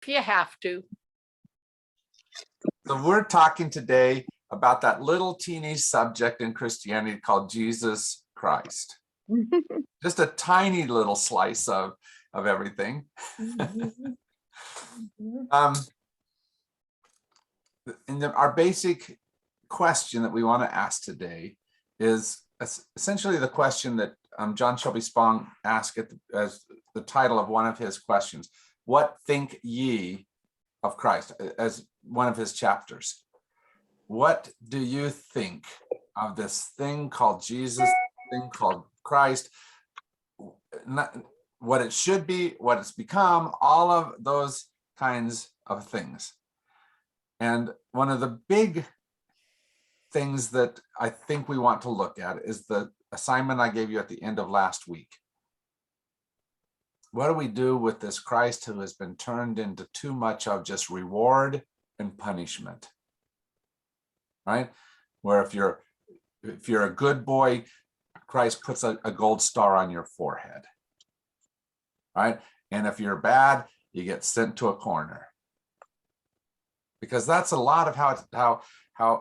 if you have to. So we're talking today about that little teeny subject in Christianity called Jesus Christ. Just a tiny little slice of everything. Our basic question that we want to ask today is essentially the question that John Shelby Spong asked as the title of one of his questions. What think ye of Christ? As one of his chapters. What do you think of this thing called Jesus, thing called Christ? Not what it should be, what it's become, all of those kinds of things. And one of the big things that I think we want to look at is the assignment I gave you at the end of last week. What do we do with this Christ who has been turned into too much of just reward and punishment? Right? Where if you're a good boy, Christ puts a gold star on your forehead. Right? And if you're bad, you get sent to a corner. Because that's a lot of how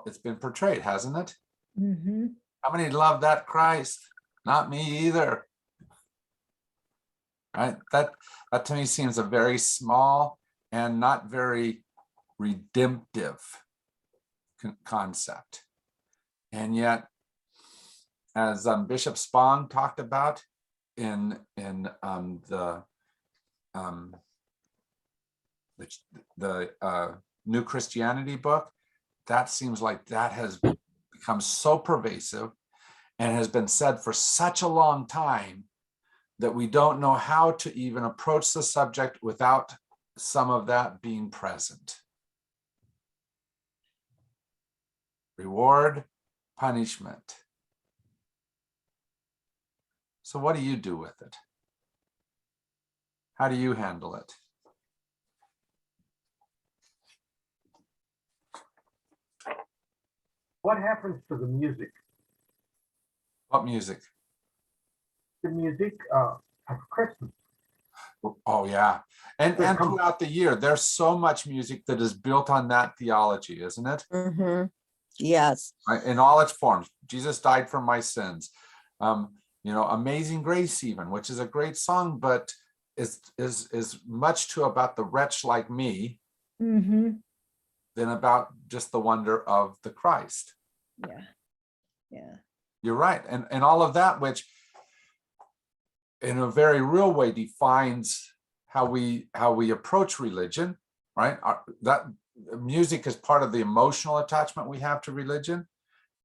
it's been portrayed, hasn't it? Mm-hmm. How many love that Christ? Not me either. Right? That to me seems a very small and not very redemptive concept. And yet, as Bishop Spong talked about in the New Christianity book, that seems like that has become so pervasive and has been said for such a long time that we don't know how to even approach the subject without some of that being present. Reward, punishment. So what do you do with it? How do you handle it? What happens to the music? What music? The music of Christmas. Oh yeah, and throughout the year, there's so much music that is built on that theology, isn't it? Mm-hmm. Yes. Right? In all its forms. Jesus died for my sins. Amazing Grace, even, which is a great song, but is much too about the wretch like me Mm-hmm. than about just the wonder of the Christ. Yeah. Yeah. You're right, and all of that, which in a very real way defines how we approach religion, right? That music is part of the emotional attachment we have to religion,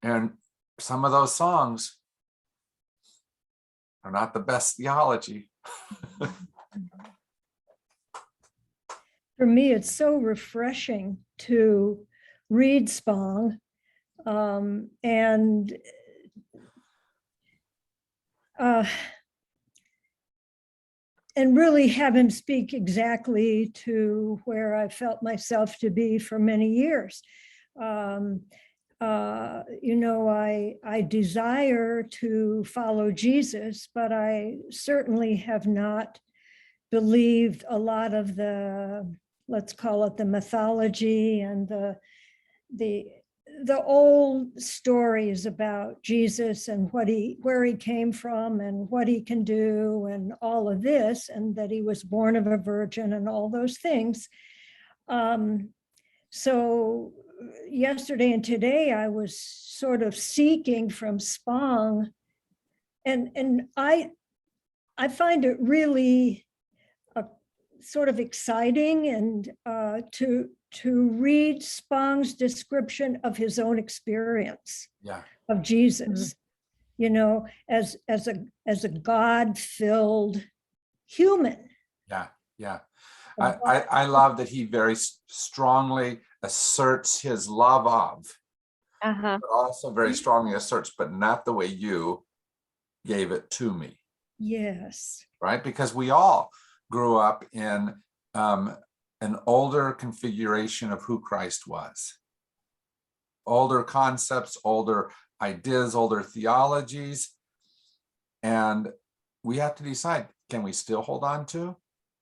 and some of those songs are not the best theology. For me, it's so refreshing to read Spong and really have him speak exactly to where I felt myself to be for many years. I desire to follow Jesus, but I certainly have not believed a lot of the, let's call it the mythology and the old stories about Jesus and where he came from and what he can do and all of this, and that he was born of a virgin and all those things. So yesterday and today I was sort of seeking from Spong, and I find it really sort of exciting and to read Spong's description of his own experience of Jesus, as a God-filled human. Yeah. I love that he very strongly asserts his love of, but also very strongly asserts, but not the way you gave it to me. Yes. Right? Because we all grew up in an older configuration of who Christ was. Older concepts, older ideas, older theologies. And we have to decide, can we still hold on to,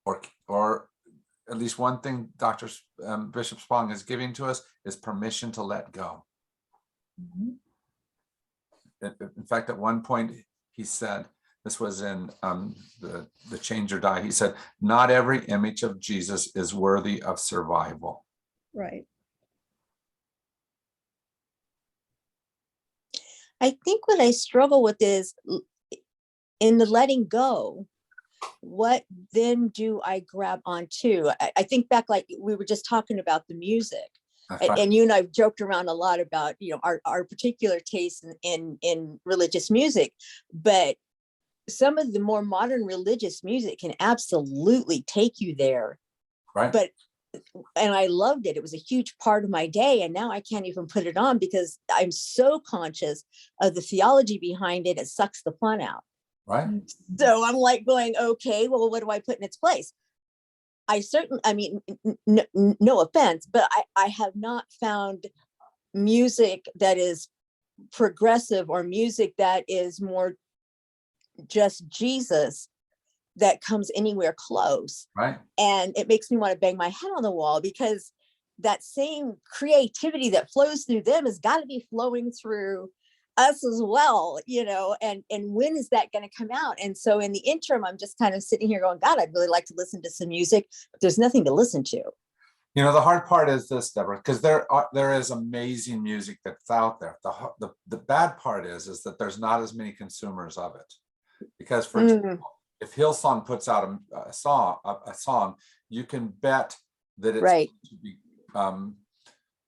or at least one thing Bishop Spong is giving to us is permission to let go. Mhm. In fact, at one point he said, this was in the Change or Die, he said, not every image of Jesus is worthy of survival. Right. I think what I struggle with is in the letting go, what then do I grab onto? I think back, like we were just talking about the music. That's right. And you and I've joked around a lot about, you know, our particular taste in religious music, but some of the more modern religious music can absolutely take you there. Right. But and I loved it. It was a huge part of my day. And now I can't even put it on because I'm so conscious of the theology behind it. It sucks the fun out. Right. So I'm like going, okay, well, what do I put in its place? I mean, no offense, but I have not found music that is progressive or music that is more just Jesus that comes anywhere close. Right. And it makes me want to bang my head on the wall, because that same creativity that flows through them has got to be flowing through us as well, you know, and when is that going to come out? And so in the interim, I'm just kind of sitting here going, God, I'd really like to listen to some music, but there's nothing to listen to. You know, the hard part is this, Deborah, because there is amazing music that's out there. The bad part is that there's not as many consumers of it. Because, for example, if Hillsong puts out a song, you can bet that it's Right. going to be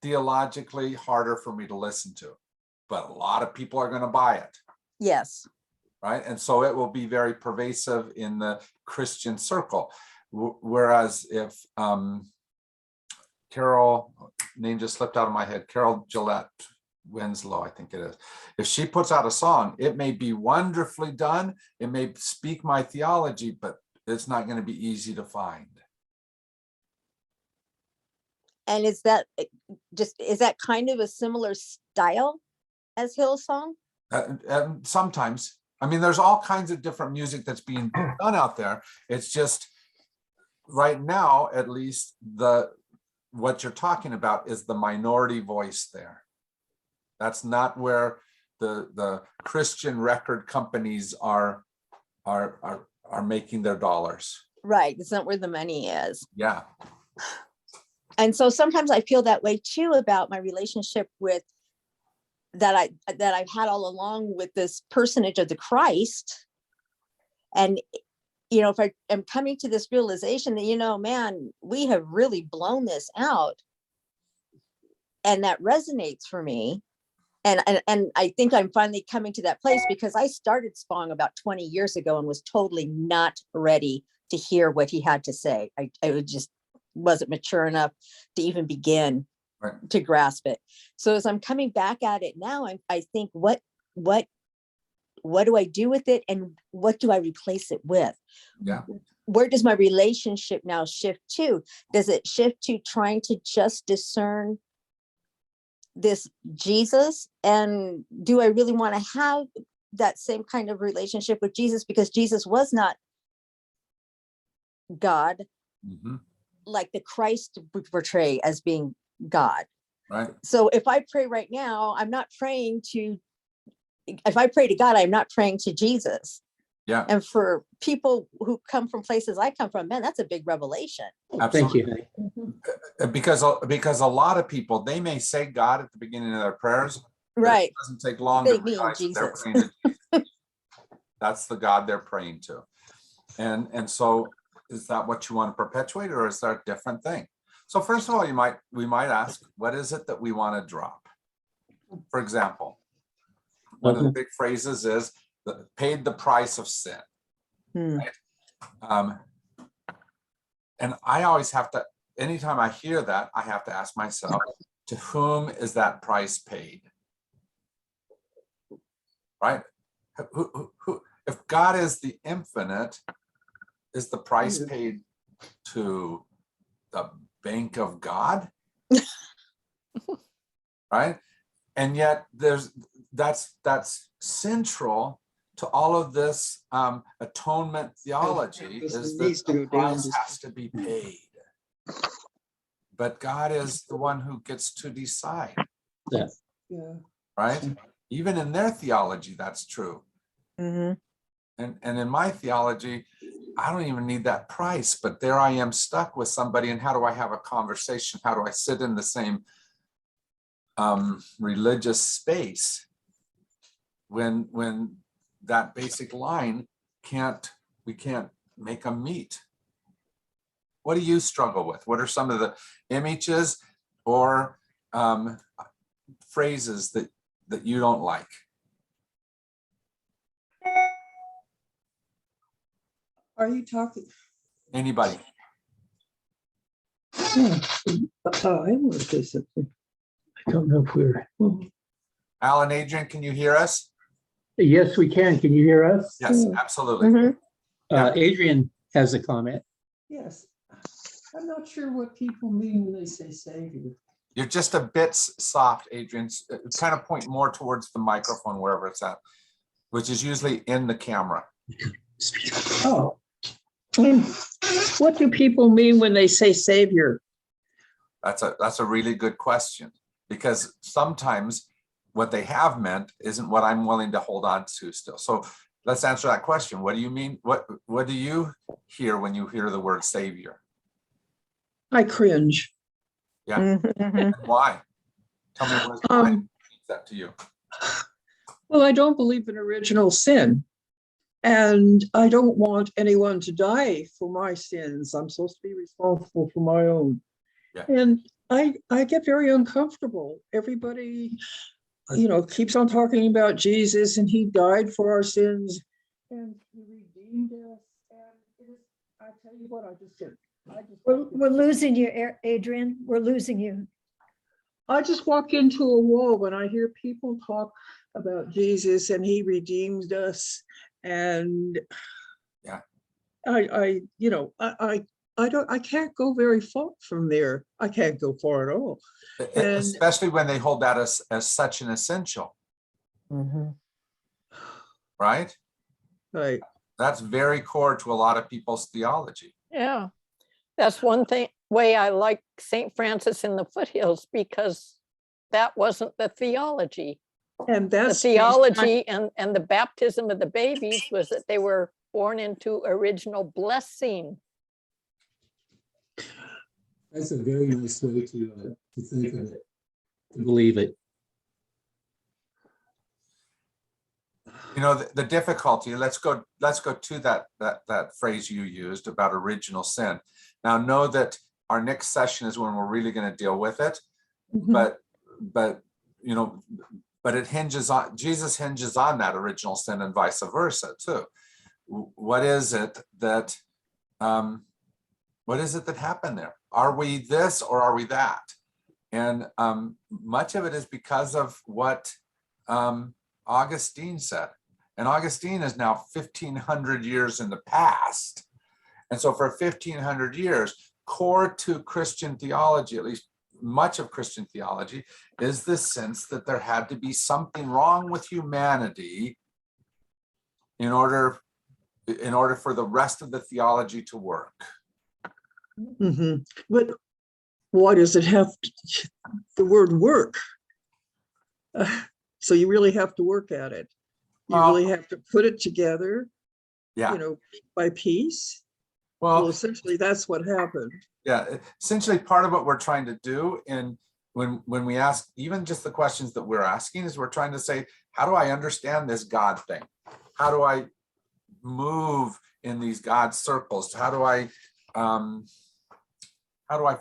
theologically harder for me to listen to, but a lot of people are going to buy it. Yes. Right. And so it will be very pervasive in the Christian circle. Whereas if Carol, name just slipped out of my head, Carol Gillette Winslow, I think it is. If she puts out a song, it may be wonderfully done. It may speak my theology, but it's not going to be easy to find. And is that kind of a similar style as Hillsong? Sometimes. I mean, there's all kinds of different music that's being done out there. It's just right now, at least, what you're talking about is the minority voice there. That's not where the Christian record companies are making their dollars. Right. It's not where the money is. Yeah. And so sometimes I feel that way too about my relationship with that I've had all along with this personage of the Christ. And, you know, if I am coming to this realization that, you know, man, we have really blown this out. And that resonates for me. And I think I'm finally coming to that place, because I started Spong about 20 years ago and was totally not ready to hear what he had to say. I just wasn't mature enough to even begin to grasp it. So as I'm coming back at it now, I think, what do I do with it, and what do I replace it with? Yeah. Where does my relationship now shift to? Does it shift to trying to just discern this Jesus? And do I really want to have that same kind of relationship with Jesus? Because Jesus was not God, like the Christ would portray as being God. Right. So if I pray right now, if I pray to God, I'm not praying to Jesus. Yeah. And for people who come from places I come from, man, that's a big revelation. Absolutely. Thank you, honey. Because a lot of people, they may say God at the beginning of their prayers, Right. It doesn't take long They to mean realize that they're Jesus. praying to Jesus. That's the God they're praying to. And so is that what you want to perpetuate, or is there a different thing? So first of all, we might ask, what is it that we want to drop? For example, one of the big phrases is paid the price of sin. Right? And I always have to, anytime I hear that, I have to ask myself, to whom is that price paid? Right? Who, if God is the infinite, is the price paid to the bank of God? Right? And yet that's central to all of this atonement theology, is that the price has to be paid. But God is the one who gets to decide, Yeah. right? Even in their theology, that's true. Mhm. And in my theology, I don't even need that price, but there I am stuck with somebody. And how do I have a conversation? How do I sit in the same religious space when that basic line we can't make them meet? What do you struggle with? What are some of the images or phrases that you don't like? Are you talking? Anybody? I want to say something. I don't know if we're. Alan, Adrian, can you hear us? Yes, we can. Can you hear us? Yes, absolutely. Mhm. Adrian has a comment. Yes. I'm not sure what people mean when they say savior. You're just a bit soft, Adrian. Kind of point more towards the microphone, wherever it's at, which is usually in the camera. Oh. What do people mean when they say savior? That's a really good question, because sometimes what they have meant isn't what I'm willing to hold on to still. So let's answer that question. What do you mean? What do you hear when you hear the word savior? I cringe. Yeah. Mhm. Why? Tell me why means that to you. Well, I don't believe in original sin. And I don't want anyone to die for my sins. I'm supposed to be responsible for my own. Yeah. And I get very uncomfortable. Everybody, keeps on talking about Jesus and he died for our sins and he redeemed us. And it is, I tell you what, We're losing you, Adrian. We're losing you. I just walk into a wall when I hear people talk about Jesus and he redeemed us. And Yeah. I can't go very far from there. I can't go far at all. And Especially when they hold that as such an essential, Mhm. right? right. That's very core to a lot of people's theology. Yeah, that's one way I like St. Francis in the Foothills, because that wasn't the theology. And The that's theology and the baptism of the babies was that they were born into original blessing. That's a very nice way to think of it, to believe it. You know, the difficulty, let's go to that phrase you used about original sin. Now, know that our next session is when we're really going to deal with it, but it hinges on, Jesus hinges on that original sin and vice versa too. What is it that happened there? Are we this or are we that? And much of it is because of what Augustine said. And Augustine is now 1,500 years in the past. And so for 1,500 years, core to Christian theology, at least much of Christian theology, is the sense that there had to be something wrong with humanity in order for the rest of the theology to work. But why does it have the word work? So you really have to work at it. You really have to put it together, Yeah. by piece. Well, Essentially, that's what happened. Yeah, essentially part of what we're trying to do, and when we ask even just the questions that we're asking, is we're trying to say, how do I understand this God thing? How do I move in these God circles? How do I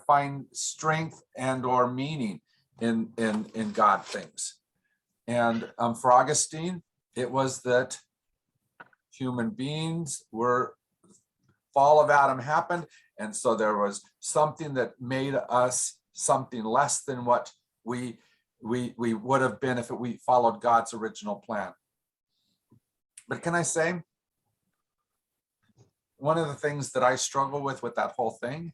find strength and or meaning in God things? And for Augustine, it was that human beings fall of Adam happened, and so there was something that made us something less than what we would have been if we followed God's original plan. But can I say, one of the things that I struggle with that whole thing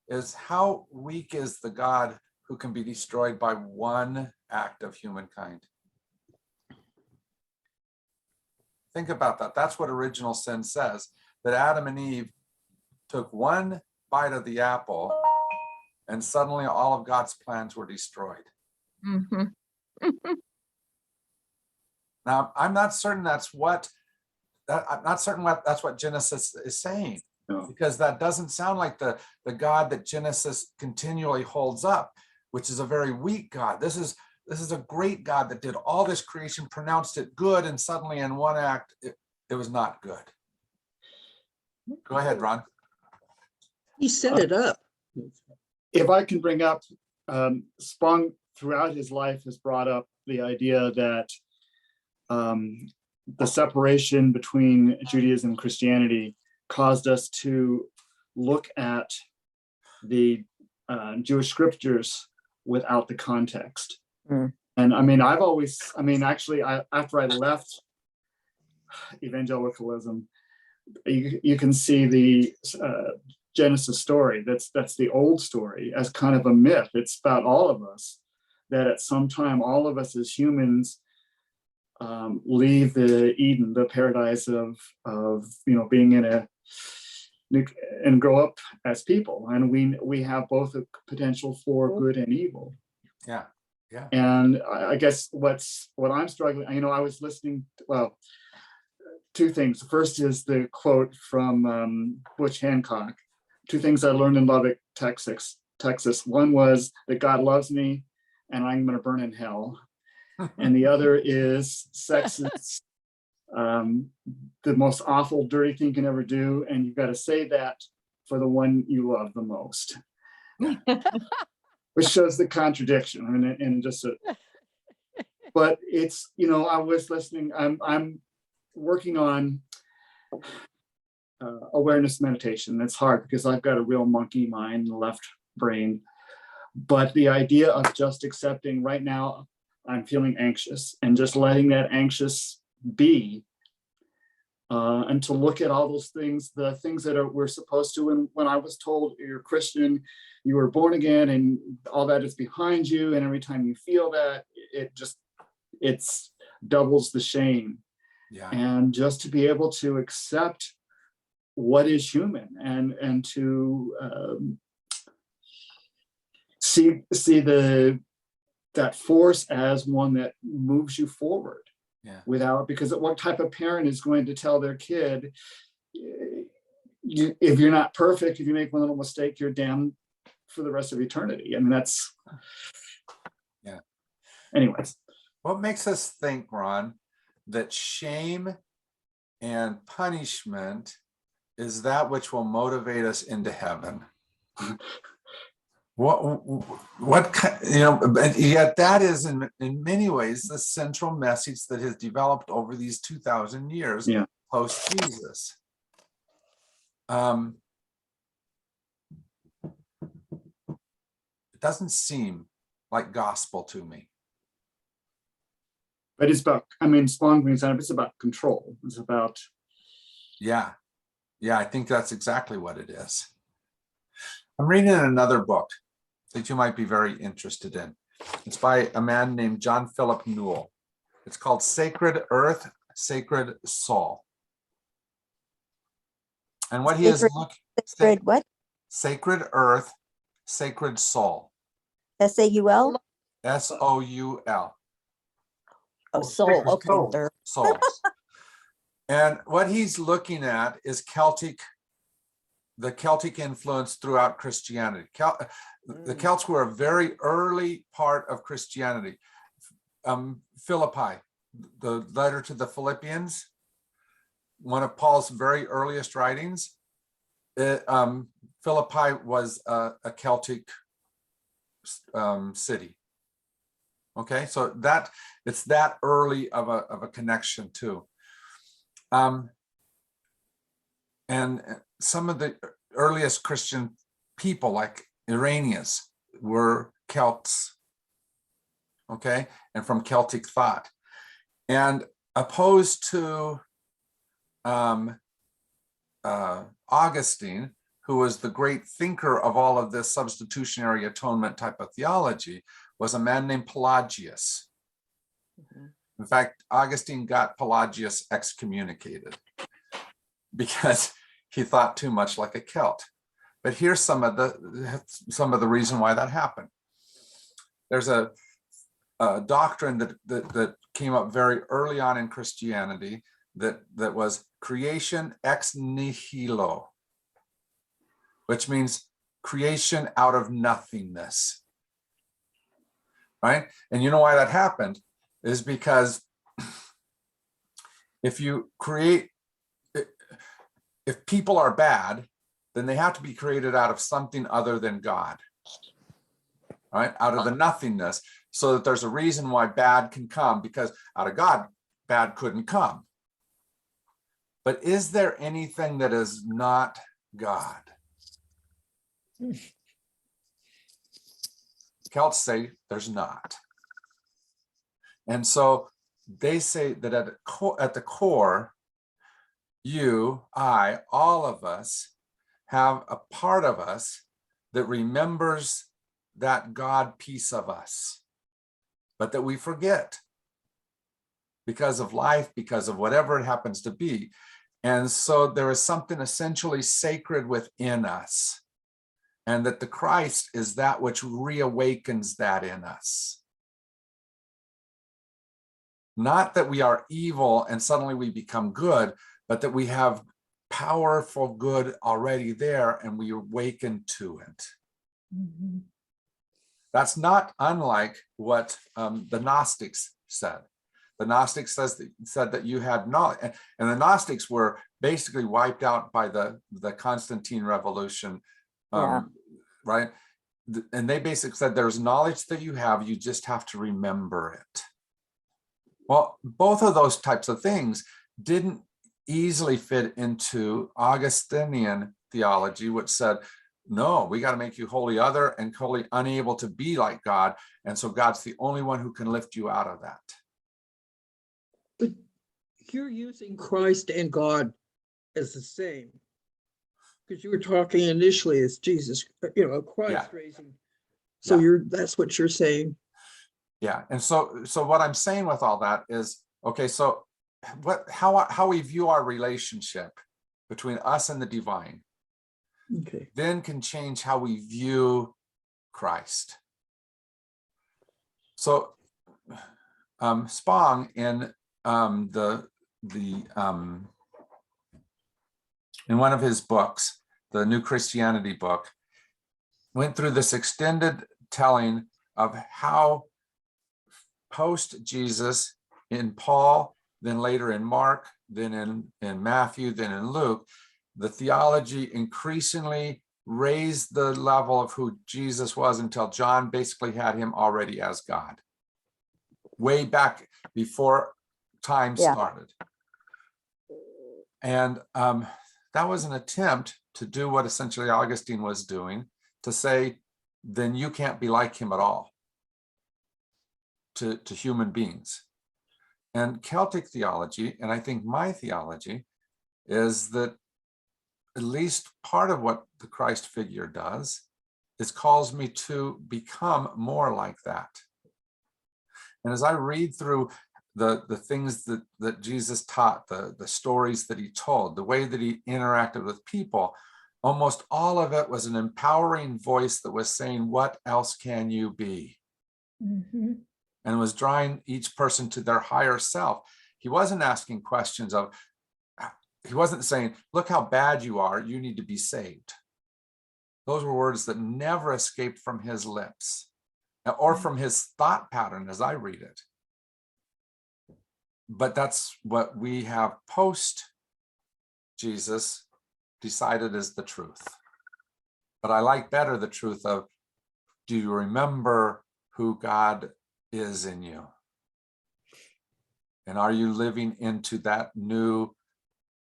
is how weak is the God who can be destroyed by one act of humankind. Think about that. That's what original sin says, that Adam and Eve took one bite of the apple, and suddenly all of God's plans were destroyed. Mhm. Now, I'm not certain that's what that's what Genesis is saying, No. because that doesn't sound like the God that Genesis continually holds up, which is a very weak God. This is a great God that did all this creation, pronounced it good, and suddenly in one act, it was not good. Go ahead, Ron. He set it up. If I can bring up, Spong throughout his life has brought up the idea that the separation between Judaism and Christianity caused us to look at the Jewish scriptures without the context. Mm. And I mean, actually, after I left evangelicalism, you can see the Genesis story. That's the old story as kind of a myth. It's about all of us, that at some time, all of us as humans leave the Eden, the paradise of being and grow up as people. And we have both a potential for good and evil. Yeah. Yeah. And I guess what I'm struggling, I was listening, two things. The first is the quote from Butch Hancock. Two things I learned in Lubbock, Texas. One was that God loves me and I'm going to burn in hell. And the other is sex is the most awful, dirty thing you can ever do. And you've got to say that for the one you love the most. Which shows the contradiction. I mean, and just but it's, I was listening, I'm working on awareness meditation. That's hard because I've got a real monkey mind in the left brain. But the idea of just accepting right now, I'm feeling anxious and just letting that anxious be, and to look at all those things, the things that we're supposed to. And when I was told you're Christian, you were born again, and all that is behind you, and every time you feel that, it's doubles the shame. Yeah. And just to be able to accept what is human and to see that force as one that moves you forward. Yeah. Because what type of parent is going to tell their kid, if you're not perfect, if you make one little mistake, you're damned for the rest of eternity? I mean, that's, yeah. Anyways. What makes us think, Ron, that shame and punishment is that which will motivate us into heaven? Yet that is in many ways the central message that has developed over these 2,000 years post Jesus. It doesn't seem like gospel to me. But it's about, Spong brings up, it's about control. It's about. Yeah, I think that's exactly what it is. I'm reading another book that you might be very interested in. It's by a man named John Philip Newell. It's called Sacred Earth, Sacred Soul. And what he is looking Sacred what? Sacred Earth, Sacred Soul. S-A-U-L? S-O-U-L. Oh, soul. Okay. soul. Third. Soul. And what he's looking at is the Celtic influence throughout Christianity. The Celts were a very early part of Christianity. Philippi, the letter to the Philippians, one of Paul's very earliest writings. Philippi was a Celtic city. Okay, so it's that early of a connection too. And some of the earliest Christian people, like Irenaeus, were Celts, okay, and from Celtic thought. And opposed to Augustine, who was the great thinker of all of this substitutionary atonement type of theology, was a man named Pelagius. In fact, Augustine got Pelagius excommunicated because he thought too much like a Celt. But here's some of the reason why that happened. There's a doctrine that came up very early on in Christianity that was creation ex nihilo, which means creation out of nothingness, right? And you know why that happened is because if people are bad, then they have to be created out of something other than God, right? Out of the nothingness, so that there's a reason why bad can come, because out of God, bad couldn't come. But is there anything that is not God? Celts say there's not. And so they say that at the core, you, I, all of us have a part of us that remembers that God piece of us, but that we forget because of life, because of whatever it happens to be. And so there is something essentially sacred within us, and that the Christ is that which reawakens that in us. Not that we are evil and suddenly we become good, but that we have powerful good already there and we awaken to it. Mhm. That's not unlike what the Gnostics said. The Gnostics said that you had knowledge, and the Gnostics were basically wiped out by the Constantine revolution, right? And they basically said there's knowledge that you have, you just have to remember it. Well, both of those types of things didn't easily fit into Augustinian theology, which said, no, we got to make you wholly other and wholly unable to be like God. And so God's the only one who can lift you out of that. But you're using Christ and God as the same. Because you were talking initially as Jesus, Christ raising. So that's what you're saying. Yeah. And so what I'm saying with all that is, okay, so how we view our relationship between us and the divine, Okay. then can change how we view Christ. So Spong in in one of his books, the New Christianity book, went through this extended telling of how post Jesus in Paul, then later in Mark, then in Matthew, then in Luke, the theology increasingly raised the level of who Jesus was until John basically had him already as God, way back before time started. And that was an attempt to do what essentially Augustine was doing, to say, then you can't be like him at all to human beings. And Celtic theology, and I think my theology, is that at least part of what the Christ figure does is calls me to become more like that. And as I read through the things that Jesus taught, the stories that he told, the way that he interacted with people, almost all of it was an empowering voice that was saying, what else can you be? Mm-hmm. And was drawing each person to their higher self. He wasn't asking questions of, he wasn't saying, look how bad you are, you need to be saved. Those were words that never escaped from his lips or from his thought pattern as I read it. But that's what we have post Jesus decided is the truth. But I like better the truth of, do you remember who God is in you? And are you living into that new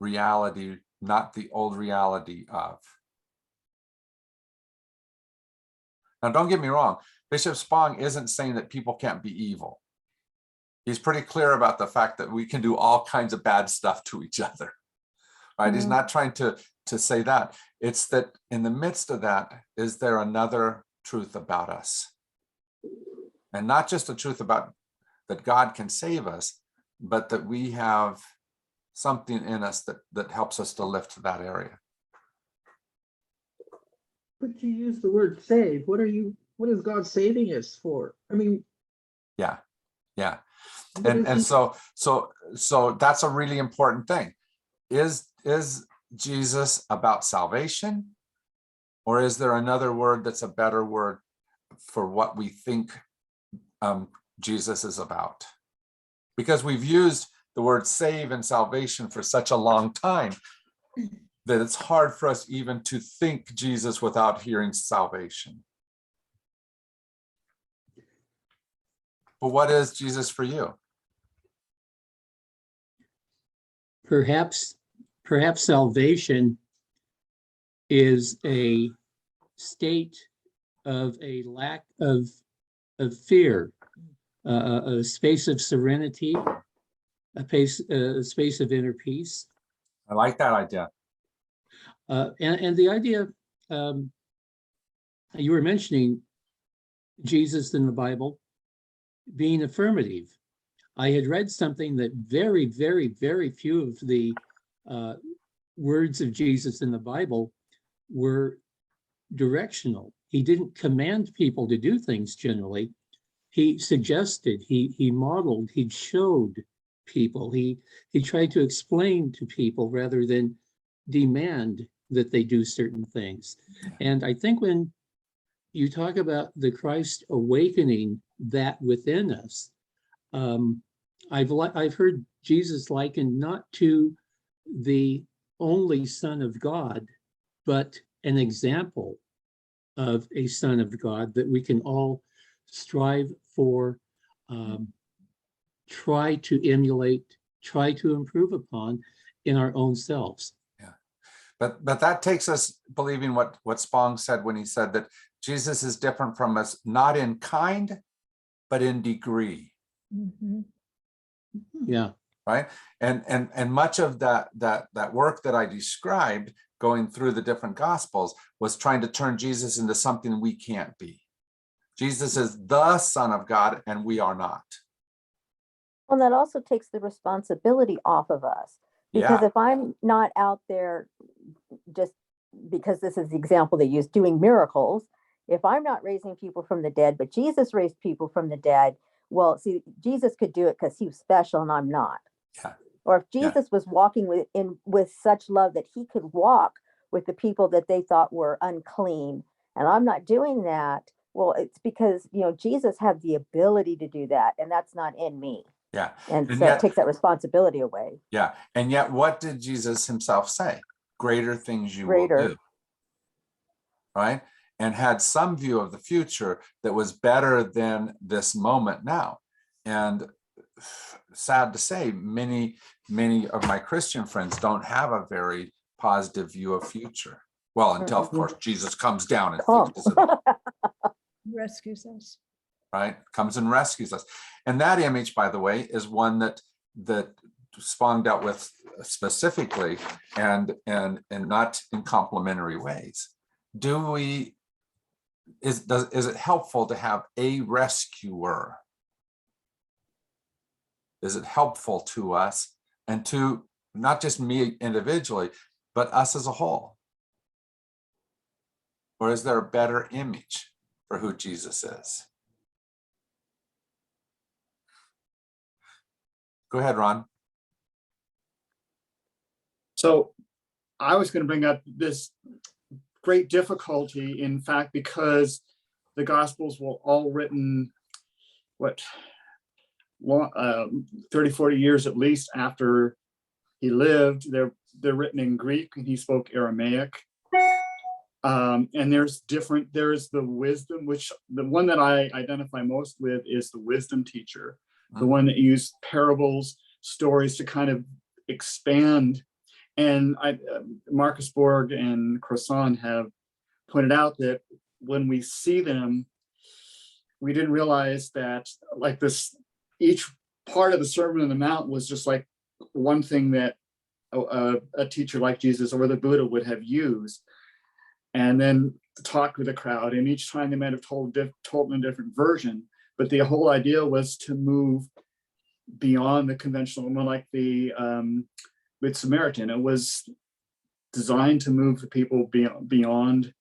reality, not the old reality of? Now, don't get me wrong. Bishop Spong isn't saying that people can't be evil. He's pretty clear about the fact that we can do all kinds of bad stuff to each other, right? Mm-hmm. He's not trying to say that. It's that in the midst of that, is there another truth about us? And not just a truth about that God can save us, but that we have something in us that helps us to lift that area. But you use the word save. What is God saving us for? I mean, Yeah, yeah. what is And he- so that's a really important thing. Is Jesus about salvation, or is there another word that's a better word for what we think Jesus is about? Because we've used the word save and salvation for such a long time that it's hard for us even to think Jesus without hearing salvation. But what is Jesus for you? Perhaps salvation is a state of a lack of fear, a space of serenity, a space of inner peace. I like that idea. And the idea, you were mentioning Jesus in the Bible being affirmative. I had read something that very, very, very few of the words of Jesus in the Bible were directional. He didn't command people to do things generally. He suggested, he modeled, he showed people, he tried to explain to people rather than demand that they do certain things. And I think when you talk about the Christ awakening that within us, I've heard Jesus likened not to the only Son of God, but an example of a Son of God that we can all strive for, try to emulate, try to improve upon in our own selves. Yeah, but that takes us believing what Spong said when he said that Jesus is different from us, not in kind, but in degree. Mhm. Yeah. Right. And much of that work that I described going through the different gospels was trying to turn Jesus into something we can't be. Jesus is the Son of God, and we are not. Well, that also takes the responsibility off of us. Because Yeah. if I'm not out there, just because this is the example they use, doing miracles, if I'm not raising people from the dead, but Jesus raised people from the dead, well, see, Jesus could do it because he was special and I'm not. Yeah. Or if Yeah. Jesus was walking with such love that he could walk with the people that they thought were unclean, and I'm not doing that, well, it's because, Jesus had the ability to do that, and that's not in me. Yeah. And And so yet- it takes that responsibility away. Yeah. And yet, what did Jesus himself say? Greater things you will Greater. do. Right. And had some view of the future that was better than this moment now. And sad to say, many of my Christian friends don't have a very positive view of future. Well, until of course Jesus comes down and fixes it all, Rescues us. right? Comes and rescues us. And that image, by the way, is one that Spong dealt with specifically and not in complimentary ways. Is it helpful to have a rescuer? Is it helpful to us and to not just me individually, but us as a whole? Or is there a better image for who Jesus is? Go ahead, Ron. So I was going to bring up this great difficulty, in fact, because the Gospels were all written, 30, 40 years at least after he lived. They're written in Greek and he spoke Aramaic. And there's the wisdom, which the one that I identify most with is the wisdom teacher, the one that used parables, stories to kind of expand. And Marcus Borg and Croissant have pointed out that when we see them, we didn't realize that like this, each part of the Sermon on the Mount was just like one thing that a teacher like Jesus or the Buddha would have used. And then talk with the crowd, and each time they might have told in a different version, but the whole idea was to move beyond the conventional, more like the Good Samaritan. It was designed to move the people beyond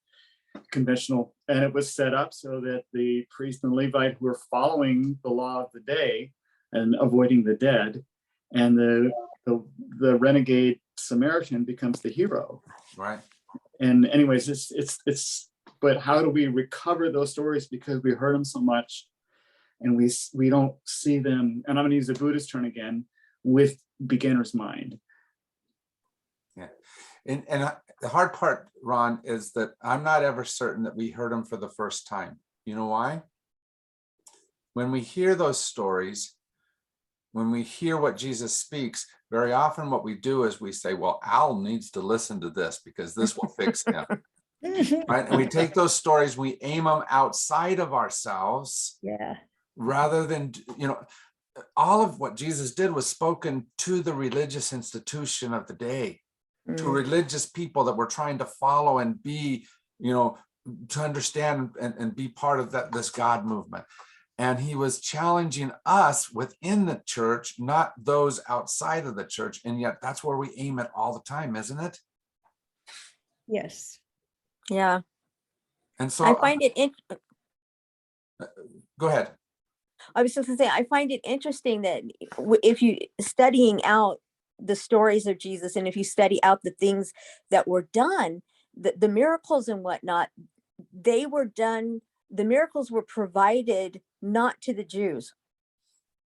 conventional, and it was set up so that the priest and Levite who were following the law of the day and avoiding the dead, and the renegade Samaritan becomes the hero. Right. And anyways, it's but how do we recover those stories, because we heard them so much and we don't see them, and I'm going to use a Buddhist term again, with beginner's mind. Yeah. And the hard part, Ron, is that I'm not ever certain that we heard them for the first time. You know why? When we hear those stories, when we hear what Jesus speaks, very often what we do is we say, well, Al needs to listen to this because this will fix him. Right? And we take those stories, we aim them outside of ourselves. Yeah. Rather than, all of what Jesus did was spoken to the religious institution of the day, to religious people that were trying to follow and be, to understand and be part of this God movement. And he was challenging us within the church, not those outside of the church. And yet that's where we aim it all the time, isn't it? Yes. Yeah. And so I find it go ahead. I was just gonna say, I find it interesting that if you studying out the stories of Jesus, and if you study out the things that were done, the miracles and whatnot, they were done, the miracles were provided not to the Jews.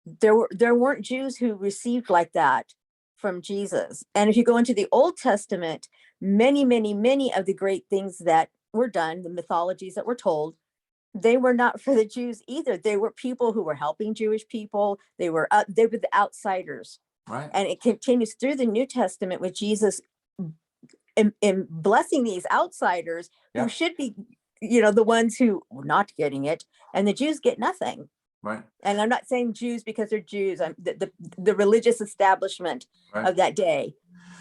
There weren't Jews who received like that from Jesus. And if you go into the Old Testament, many, many, many of the great things that were done, the mythologies that were told, they were not for the Jews either. They were people who were helping Jewish people. They were the outsiders. Right. And it continues through the New Testament with Jesus in blessing these outsiders who should be, the ones who were not getting it, and the Jews get nothing. Right. And I'm not saying Jews because they're Jews. The religious establishment of that day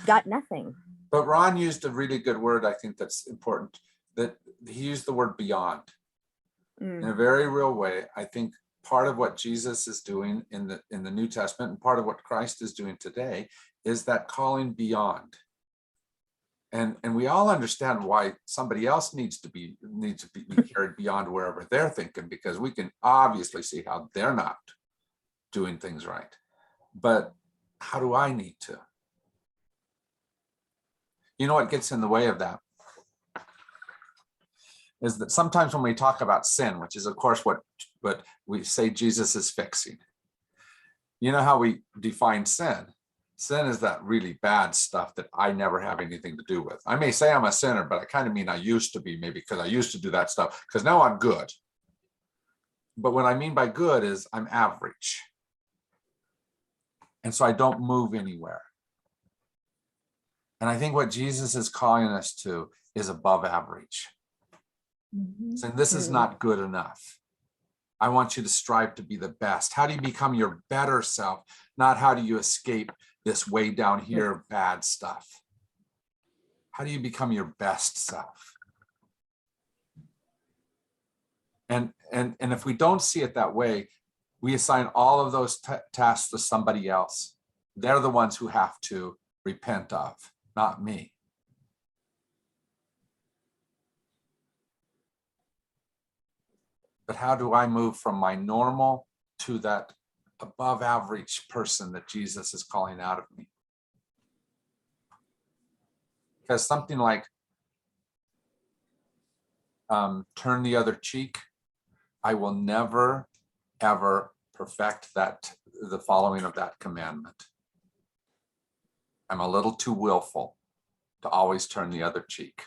got nothing. But Ron used a really good word, I think that's important, that he used the word beyond. In a very real way. I think part of what Jesus is doing in the New Testament, and part of what Christ is doing today, is that calling beyond. And we all understand why somebody else needs to be carried beyond wherever they're thinking, because we can obviously see how they're not doing things right. But how do I need to? You know what gets in the way of that is that sometimes when we talk about sin, which is of course what we say Jesus is fixing, you know how we define sin? Sin is that really bad stuff that I never have anything to do with. I may say I'm a sinner, but I kind of mean I used to be, maybe because I used to do that stuff, because now I'm good. But what I mean by good is I'm average. And so I don't move anywhere. And I think what Jesus is calling us to is above average. Saying this is not good enough. I want you to strive to be the best. How do you become your better self? Not how do you escape this way down here bad stuff? How do you become your best self? And if we don't see it that way, we assign all of those tasks to somebody else. They're the ones who have to repent of, not me. But how do I move from my normal to that above average person that Jesus is calling out of me? Because something like turn the other cheek, I will never, ever perfect the following of that commandment. I'm a little too willful to always turn the other cheek.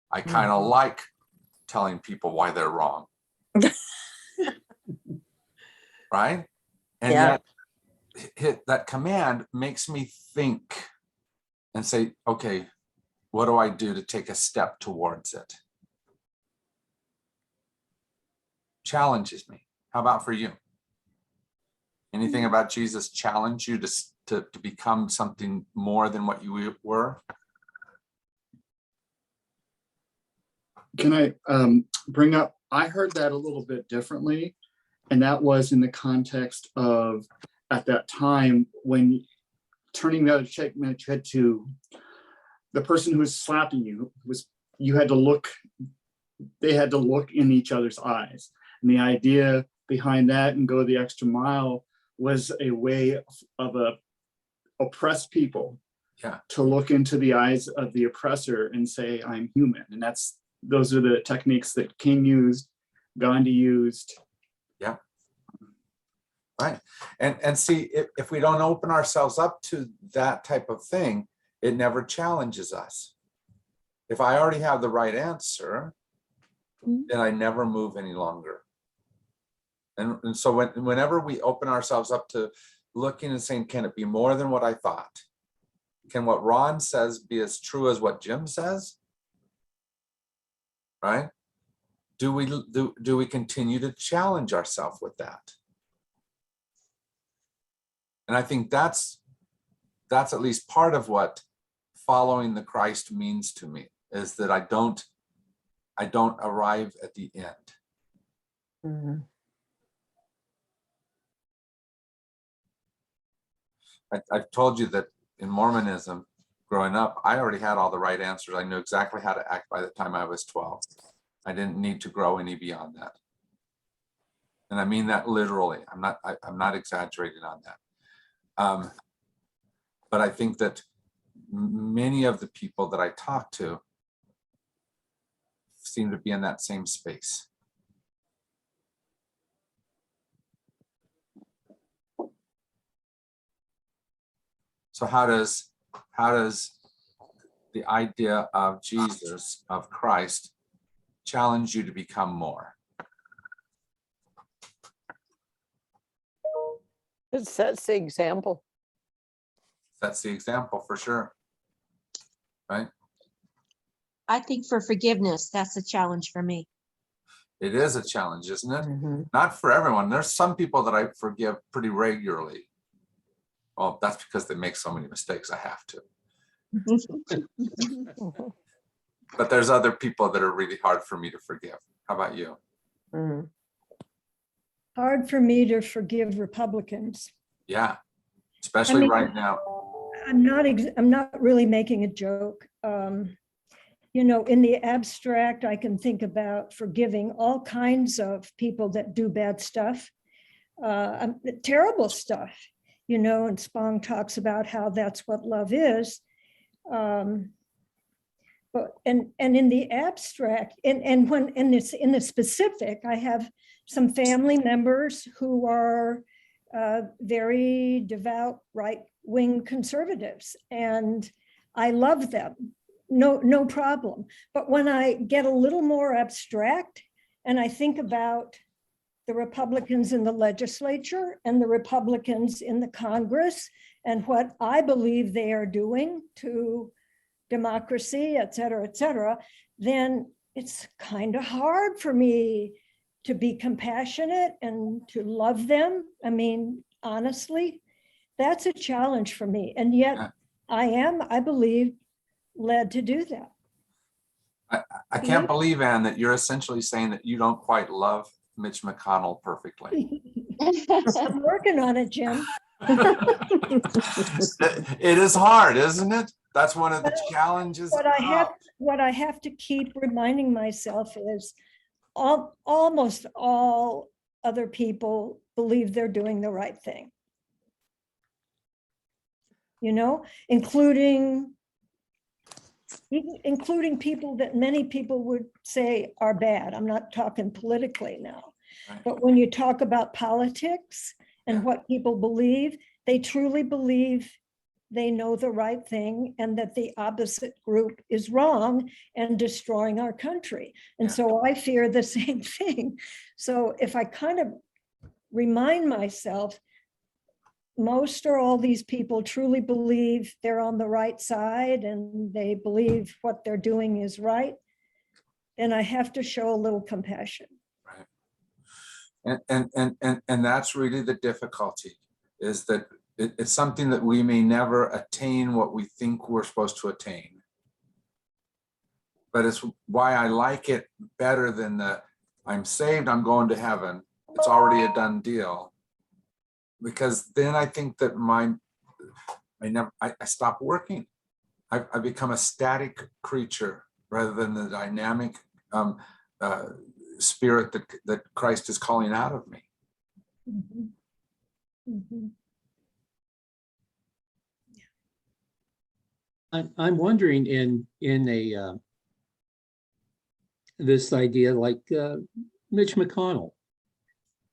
I kind of like telling people why they're wrong. Right? And yet that command makes me think and say, okay, what do I do to take a step towards it? Challenges me. How about for you? Anything about Jesus challenge you to become something more than what you were? Can I bring up, I heard that a little bit differently, and that was in the context of at that time when turning the other cheek meant you had to, the person who was slapping you, you had to look they had to look in each other's eyes. And the idea behind that and go the extra mile was a way of oppressed people to look into the eyes of the oppressor and say, I'm human. And those are the techniques that King used, Gandhi used. Yeah. Right. And see, if we don't open ourselves up to that type of thing, it never challenges us. If I already have the right answer, then I never move any longer. And so whenever we open ourselves up to looking and saying, can it be more than what I thought? Can what Ron says be as true as what Jim says? Right? Do we continue to challenge ourselves with that? And I think that's at least part of what following the Christ means to me, is that I don't arrive at the end. I've told you that in Mormonism, growing up, I already had all the right answers. I knew exactly how to act by the time I was 12. I didn't need to grow any beyond that. And I mean that literally. I'm not exaggerating on that. But I think that many of the people that I talk to seem to be in that same space. So how does the idea of Jesus, of Christ, challenge you to become more? It sets the example. That's the example for sure, right? I think for forgiveness, that's a challenge for me. It is a challenge, isn't it? Not for everyone. There's some people that I forgive pretty regularly. Well, that's because they make so many mistakes, I have to. But there's other people that are really hard for me to forgive. How about you? Hard for me to forgive Republicans. Yeah, especially right now. I'm not really making a joke. You know, in the abstract, I can think about forgiving all kinds of people that do bad stuff, terrible stuff, you know, and Spong talks about how that's what love is. But in the abstract, and when in the specific, I have some family members who are very devout right-wing conservatives, and I love them, no problem. But when I get a little more abstract and I think about the Republicans in the legislature and the Republicans in the Congress and what I believe they are doing to democracy, et cetera, then it's kind of hard for me to be compassionate and to love them. I mean, honestly, that's a challenge for me. And yet I believe, led to do that. I can't believe, Ann, that you're essentially saying that you don't quite love Mitch McConnell perfectly. I'm working on it, Jim. It is hard, isn't it? That's one of the challenges. What I have to keep reminding myself is almost all other people believe they're doing the right thing. You know, including people that many people would say are bad. I'm not talking politically now, but when you talk about politics and what people believe, they truly believe they know the right thing and that the opposite group is wrong and destroying our country. And so I fear the same thing. So if I kind of remind myself, most or all these people truly believe they're on the right side and they believe what they're doing is right, then I have to show a little compassion. Right. And that's really the difficulty, is that it's something that we may never attain what we think we're supposed to attain. But it's why I like it better than I'm saved, I'm going to heaven. It's already a done deal. Because then I think that I stop working. I become a static creature rather than the dynamic spirit that Christ is calling out of me. Mhm. Mhm. I'm wondering in a this idea like Mitch McConnell,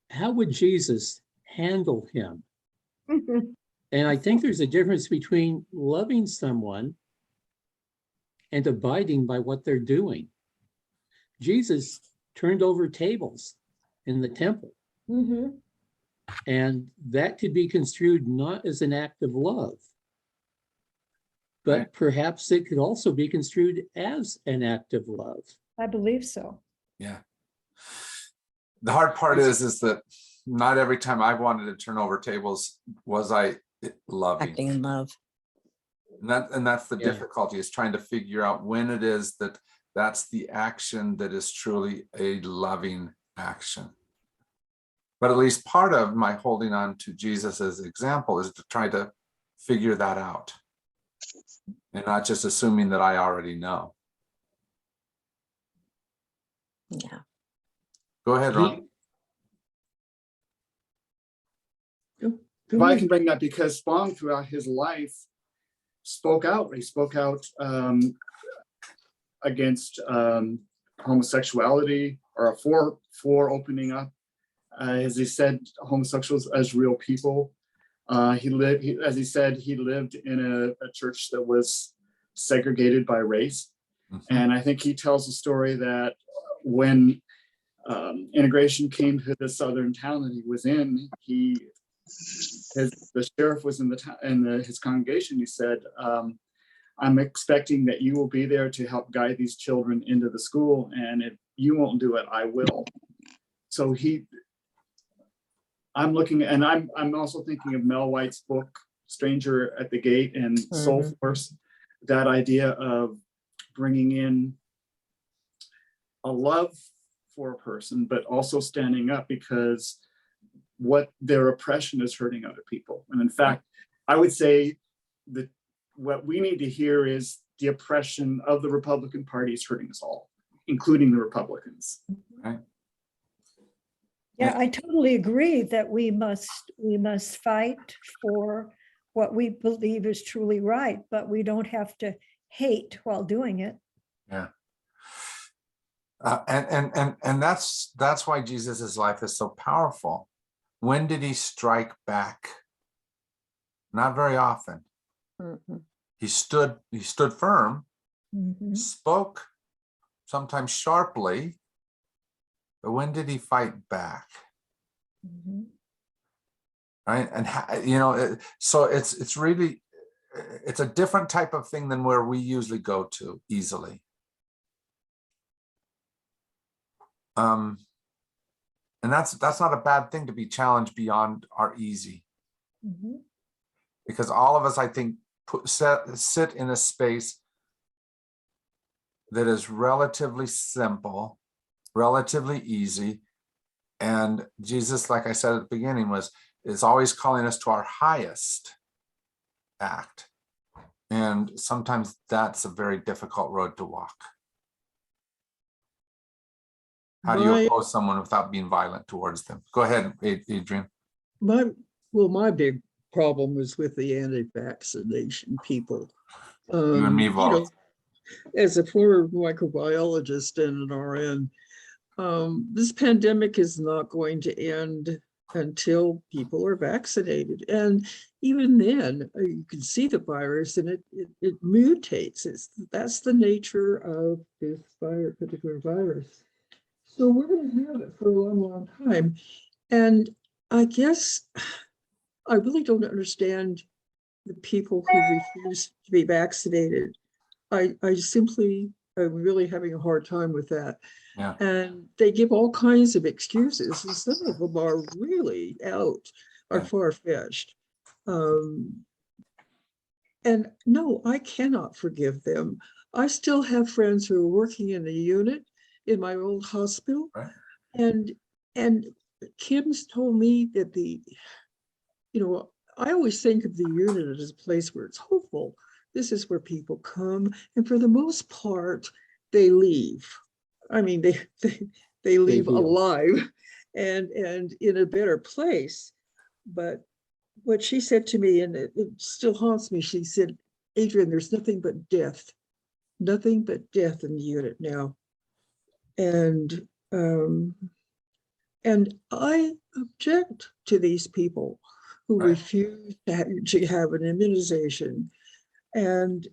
how would Jesus handle him? And I think there's a difference between loving someone and abiding by what they're doing. Jesus turned over tables in the temple, Mhm. and that could be construed not as an act of love, but Right. perhaps it could also be construed as an act of love. I believe so. Yeah. The hard part is that not every time I wanted to turn over tables was I loving. Acting in love. And that's the Yeah. difficulty, is trying to figure out when it is that that's the action that is truly a loving action. But at least part of my holding on to Jesus as example is to try to figure that out and not just assuming that I already know. Yeah. Go ahead, Ron. If I can bring that, because Spong throughout his life spoke out. He spoke out against homosexuality, or for opening up. As he said, homosexuals as real people. As he said, he lived in a church that was segregated by race. Mm-hmm. And I think he tells the story that when integration came to the southern town that he was in, the sheriff was in the town, and his congregation. He said, "I'm expecting that you will be there to help guide these children into the school, and if you won't do it, I will." So I'm looking, and I'm also thinking of Mel White's book, Stranger at the Gate, and Soul Force. That idea of bringing in a love for a person, but also standing up because what their oppression is hurting other people. And in fact, I would say that what we need to hear is the oppression of the Republican Party is hurting us all, including the Republicans. Right. Yeah, I totally agree that we must fight for what we believe is truly right, but we don't have to hate while doing it. Yeah. And that's why Jesus's life is so powerful. When did he strike back? Not very often. Mhm. He stood firm, Mhm. spoke sometimes sharply, but when did he fight back? Mhm. Right. And so it's really, it's a different type of thing than where we usually go to easily. And that's not a bad thing, to be challenged beyond our easy, Mhm. because all of us, I think, sit in a space that is relatively simple, relatively easy. And Jesus, like I said at the beginning, is always calling us to our highest act. And sometimes that's a very difficult road to walk. How do you oppose someone without being violent towards them? Go ahead, Adrian. My big problem was with the anti-vaccination people. You and me both. As a former microbiologist and an RN, this pandemic is not going to end until people are vaccinated. And even then, you can see the virus and it mutates. That's the nature of this particular virus. So we're going to have it for a long, long time. And I guess I really don't understand the people who refuse to be vaccinated. I simply am really having a hard time with that. Yeah. And they give all kinds of excuses, and some of them are really far-fetched. And no, I cannot forgive them. I still have friends who are working in the unit in my old hospital. Right. And Kim's told me that I always think of the unit as a place where it's hopeful. This is where people come, and for the most part, they leave. I mean, they leave heal. alive and in a better place. But what she said to me, and it still haunts me, she said, Adrian, there's nothing but death in the unit now. And I object to these people who Right. refuse to have an immunization. And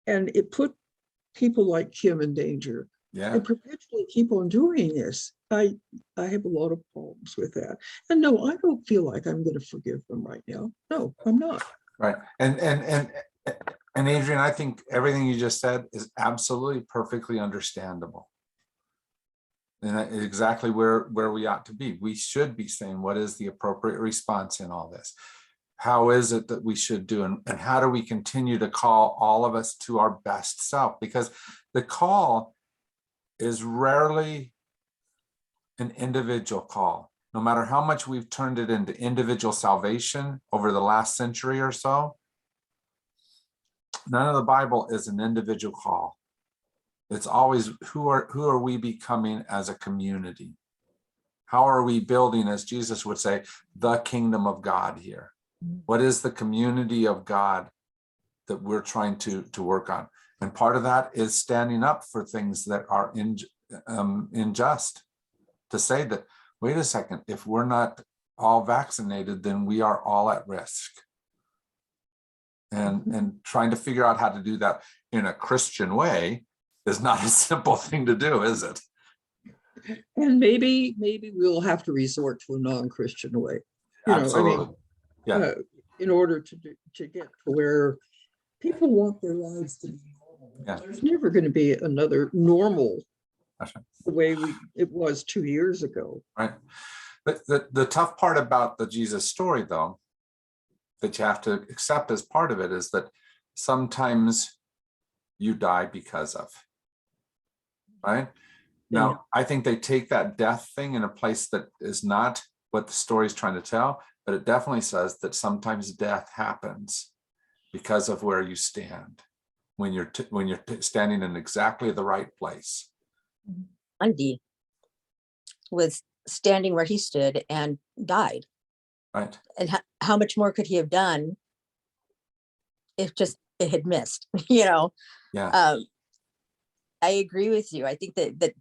it put people like Kim in danger. Yeah. And perpetually keep on doing this. I have a lot of problems with that. And no, I don't feel like I'm going to forgive them right now. No, I'm not. Right. And Adrian, I think everything you just said is absolutely perfectly understandable. And that is exactly where we ought to be. We should be saying, what is the appropriate response in all this? How is it that we should do? And how do we continue to call all of us to our best self? Because the call is rarely an individual call. No matter how much we've turned it into individual salvation over the last century or so, none of the Bible is an individual call. It's always who are we becoming as a community? How are we building, as Jesus would say, the kingdom of God here? What is the community of God that we're trying to work on? And part of that is standing up for things that are unjust. To say that, wait a second, if we're not all vaccinated, then we are all at risk. And trying to figure out how to do that in a Christian way is not a simple thing to do, is it? And maybe we'll have to resort to a non-Christian way. Absolutely. Yeah. In order to get to where people want their lives to be normal. Yeah. There's never going to be another normal That's right. the way it was 2 years ago. Right. But the tough part about the Jesus story, though, that you have to accept as part of it is that sometimes you die because of. Right? Now, I think they take that death thing in a place that is not what the story is trying to tell, but it definitely says that sometimes death happens because of where you stand, when you're standing in exactly the right place. Gandhi was standing where he stood and died. Right. And how much more could he have done if just it had missed, you know? Yeah. I agree with you. I think that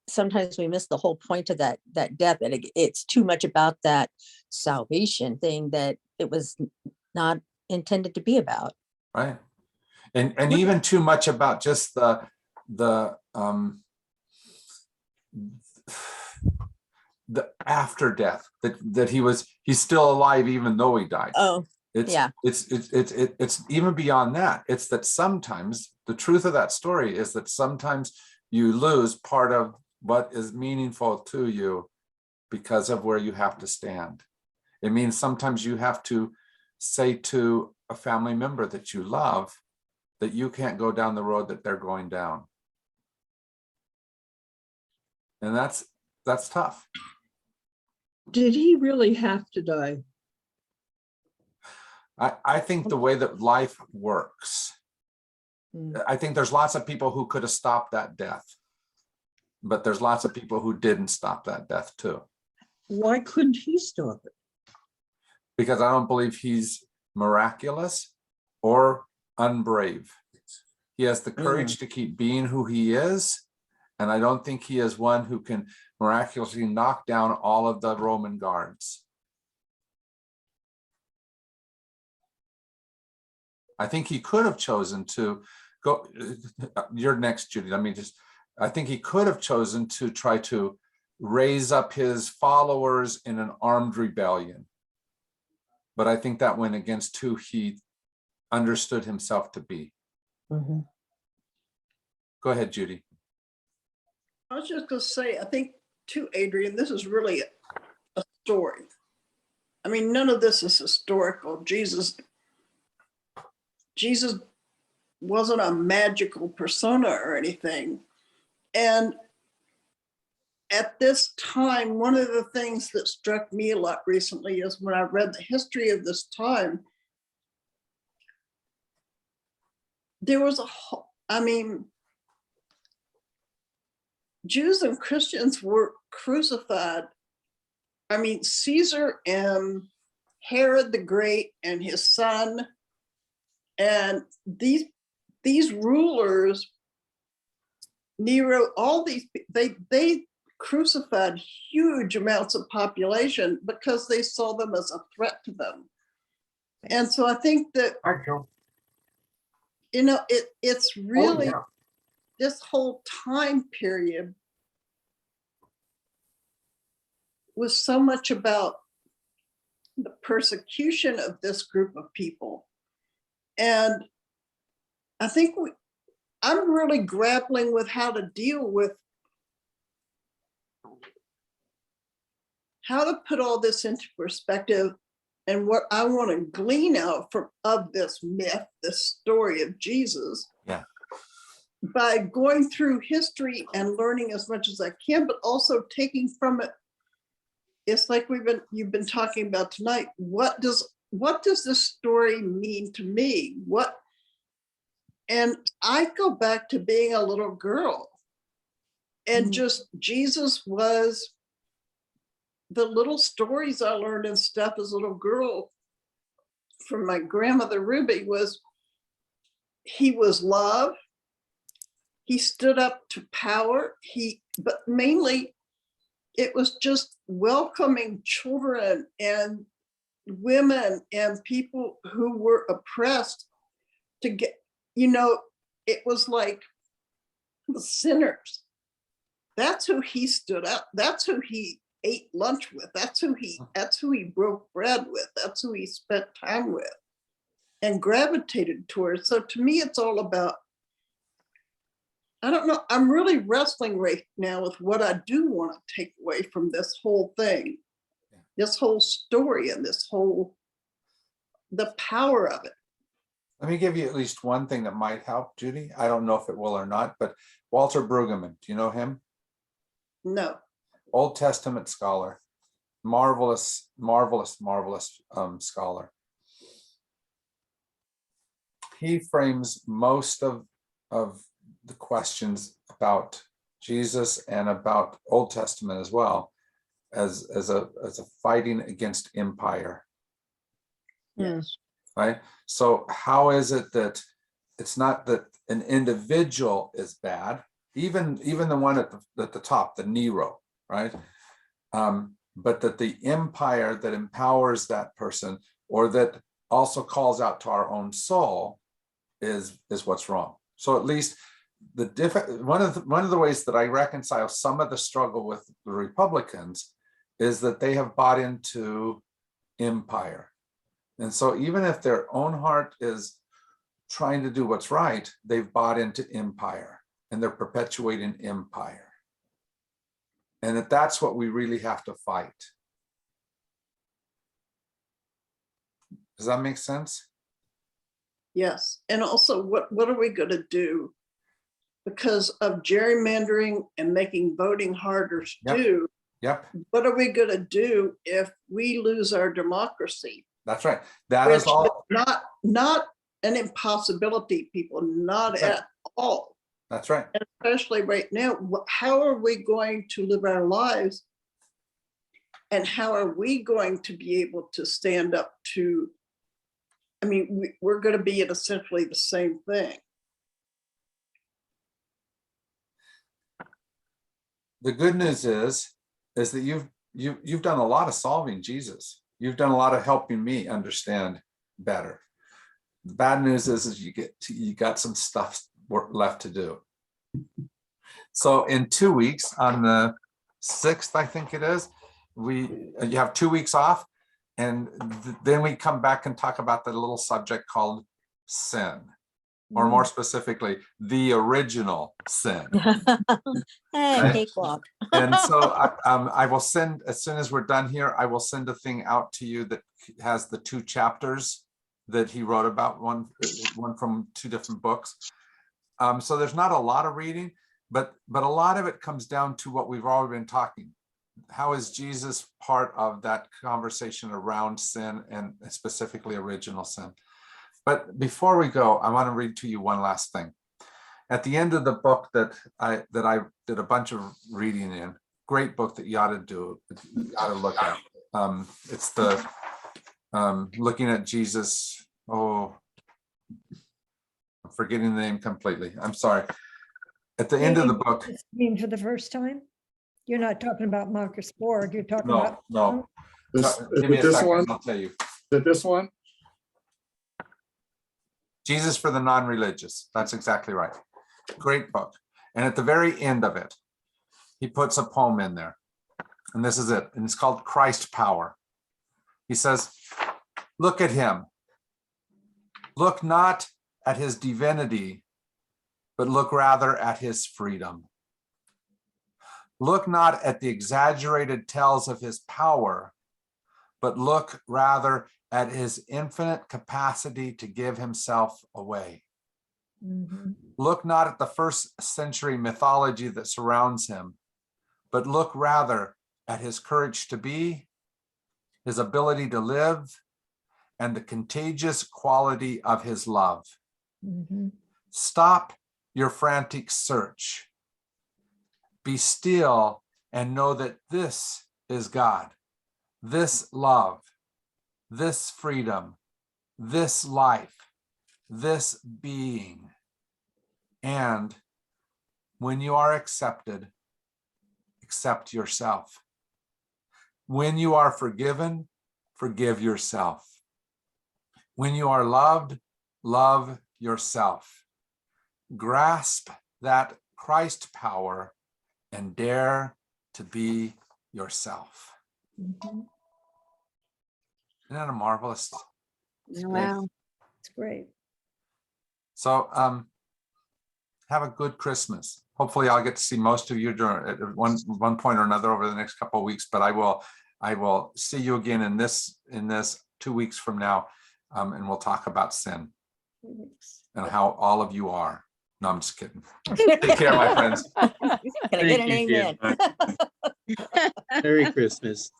sometimes we miss the whole point of that death, and it's too much about that salvation thing that it was not intended to be about. Right. And even too much about just the after death, that he's still alive even though he died. Oh, It's even beyond that. It's that sometimes the truth of that story is that sometimes you lose part of what is meaningful to you because of where you have to stand. It means sometimes you have to say to a family member that you love that you can't go down the road that they're going down. And that's tough. Did he really have to die? I think the way that life works, I think there's lots of people who could have stopped that death, but there's lots of people who didn't stop that death too. Why couldn't he stop it? Because I don't believe he's miraculous or unbrave. He has the courage to keep being who he is. And I don't think he is one who can miraculously knock down all of the Roman guards. I think he could have chosen to go. You're next, Judy. I think he could have chosen to try to raise up his followers in an armed rebellion. But I think that went against who he understood himself to be. mm-hmm. Go ahead, Judy. I was just going to say, I think too, Adrian, this is really a story. I mean, none of this is historical. Jesus wasn't a magical persona or anything. And at this time, one of the things that struck me a lot recently is when I read the history of this time, there was Jews and Christians were crucified. I mean, Caesar and Herod the Great and his son, and these rulers, Nero, all these, they crucified huge amounts of population because they saw them as a threat to them. And so I think that, you know, it's really this whole time period was so much about the persecution of this group of people. And I think I'm really grappling with how to deal with, how to put all this into perspective, and what I want to glean out of this myth, this story of Jesus. Yeah. By going through history and learning as much as I can, but also taking from it. It's like you've been talking about tonight. What does this story mean to me? And I go back to being a little girl, and just Jesus was the little stories I learned and stuff as a little girl from my grandmother Ruby was, he was love. He stood up to power. But mainly it was just welcoming children and women and people who were oppressed to get, you know, it was like the sinners. That's who he stood up. That's who he ate lunch with. That's who he broke bread with. That's who he spent time with and gravitated towards. So to me, it's all about, I don't know, I'm really wrestling right now with what I do want to take away from this whole thing, this whole story, and the power of it. Let me give you at least one thing that might help, Judy. I don't know if it will or not, but Walter Brueggemann, do you know him? No. Old Testament scholar, marvelous scholar. He frames most of the questions about Jesus and about Old Testament as well as a fighting against empire. Yes. Right? So how is it that it's not that an individual is bad, even the one at the top, the Nero, right? But that the empire that empowers that person, or that also calls out to our own soul, is what's wrong. So at least one of the ways that I reconcile some of the struggle with the Republicans is that they have bought into empire. And so even if their own heart is trying to do what's right, they've bought into empire and they're perpetuating empire. And that's what we really have to fight. Does that make sense? Yes. And also, what are we going to do because of gerrymandering and making voting harder to do? Yep. What are we going to do if we lose our democracy? That's right. That is all. Not an impossibility, people, not at all. That's right. And especially right now, how are we going to live our lives? And how are we going to be able to stand up to, I mean, we're going to be at essentially the same thing. The good news is that you've done a lot of solving, Jesus. You've done a lot of helping me understand better. The bad news is you got some stuff left to do. So in 2 weeks, on the 6th, I think it is, you have 2 weeks off, and then we come back and talk about the little subject called sin, or more specifically, the original sin. Hey, cakewalk. And so I will send, as soon as we're done here, I will send a thing out to you that has the 2 chapters that he wrote about, one from 2 different books. So there's not a lot of reading, but a lot of it comes down to what we've already been talking. How is Jesus part of that conversation around sin, and specifically original sin? But before we go, I want to read to you one last thing. At the end of the book that I did a bunch of reading in, great book that you ought to do, you ought to look at. It's the looking at Jesus. Oh, I'm forgetting the name completely. I'm sorry. At the end of the book. You mean for the first time? You're not talking about Marcus Borg, you're talking No, about. no. This, Give me a this second, one, I'll tell you. this one, Jesus for the non-religious. That's exactly right. Great book. And at the very end of it, he puts a poem in there. And this is it. And it's called Christ Power. He says, look at him. Look not at his divinity, but look rather at his freedom. Look not at the exaggerated tales of his power, but look rather at his infinite capacity to give himself away. Mhm. Look not at the first century mythology that surrounds him, but look rather at his courage to be, his ability to live, and the contagious quality of his love. Mhm. Stop your frantic search. Be still and know that this is God, this love, this freedom, this life, this being. And when you are accepted, accept yourself. When you are forgiven, forgive yourself. When you are loved, love yourself. Grasp that Christ power and dare to be yourself. Mhm. Isn't that a marvelous? Wow. It's great. So have a good Christmas. Hopefully I'll get to see most of you during at one point or another over the next couple of weeks, but I will see you again in this 2 weeks from now. And we'll talk about sin and how all of you are. No, I'm just kidding. Take care, my friends. Can I get Thank an you, amen? Jim. Merry Christmas.